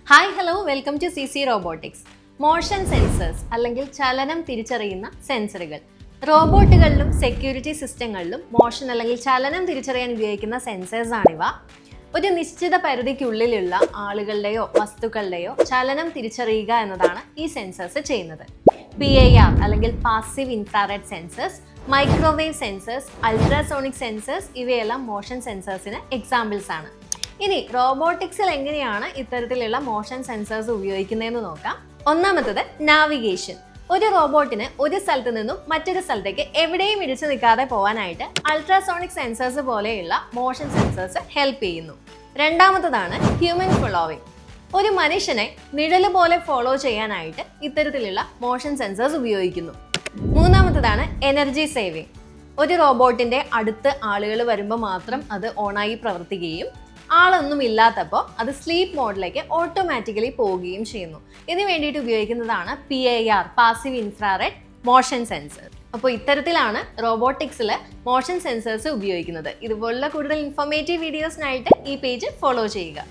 Hi hello welcome to CC robotics. Motion sensors അല്ലെങ്കിൽ ചലനം തിരിച്ചറിയുന്ന സെൻസറുകൾ. റോബോട്ടുകളിലും സെക്യൂരിറ്റി സിസ്റ്റങ്ങളിലും മോഷൻ അല്ലെങ്കിൽ ചലനം തിരിച്ചറിയാൻ ഉപയോഗിക്കുന്ന സെൻസേഴ്സ് ആണിവ. ഒരു നിശ്ചിത പരിധിക്കുള്ളിലുള്ള ആളുകളുടെയോ വസ്തുക്കളുടെയോ ചലനം തിരിച്ചറിയുക എന്നതാണ് ഈ സെൻസേഴ്സ് ചെയ്യുന്നത്. PIR അല്ലെങ്കിൽ passive infrared sensors, microwave sensors, ultrasonic sensors ഇവയെല്ലാം മോഷൻ സെൻസേഴ്സിന് എക്സാമ്പിൾസ് ആണ്. ഇനി റോബോട്ടിക്സിൽ എങ്ങനെയാണ് ഇത്തരത്തിലുള്ള മോഷൻ സെൻസേഴ്സ് ഉപയോഗിക്കുന്നതെന്ന് നോക്കാം. ഒന്നാമത്തത് നാവിഗേഷൻ. ഒരു റോബോട്ടിന് ഒരു സ്ഥലത്ത് നിന്നും മറ്റൊരു സ്ഥലത്തേക്ക് എവിടെയും ഇടിച്ചു നിൽക്കാതെ പോകാനായിട്ട് അൾട്രാസോണിക് സെൻസേഴ്സ് പോലെയുള്ള മോഷൻ സെൻസേഴ്സ് ഹെൽപ്പ് ചെയ്യുന്നു. രണ്ടാമത്തതാണ് ഹ്യൂമൻ ഫോളോവിംഗ്. ഒരു മനുഷ്യനെ നിഴല് പോലെ ഫോളോ ചെയ്യാനായിട്ട് ഇത്തരത്തിലുള്ള മോഷൻ സെൻസേഴ്സ് ഉപയോഗിക്കുന്നു. മൂന്നാമത്തതാണ് എനർജി സേവിങ്. ഒരു റോബോട്ടിന്റെ അടുത്ത് ആളുകൾ വരുമ്പോൾ മാത്രം അത് ഓണായി പ്രവർത്തിക്കുകയും ആളൊന്നും ഇല്ലാത്തപ്പോൾ അത് സ്ലീപ്പ് മോഡിലേക്ക് ഓട്ടോമാറ്റിക്കലി പോവുകയും ചെയ്യുന്നു. ഇതിന് വേണ്ടിയിട്ട് ഉപയോഗിക്കുന്നതാണ് PIR, passive infrared motion sensor. അപ്പോൾ ഇത്തരത്തിലാണ് റോബോട്ടിക്സിൽ മോഷൻ സെൻസേഴ്സ് ഉപയോഗിക്കുന്നത്. ഇതുപോലുള്ള കൂടുതൽ ഇൻഫോർമേറ്റീവ് വീഡിയോസിനായിട്ട് ഈ പേജ് ഫോളോ ചെയ്യുക.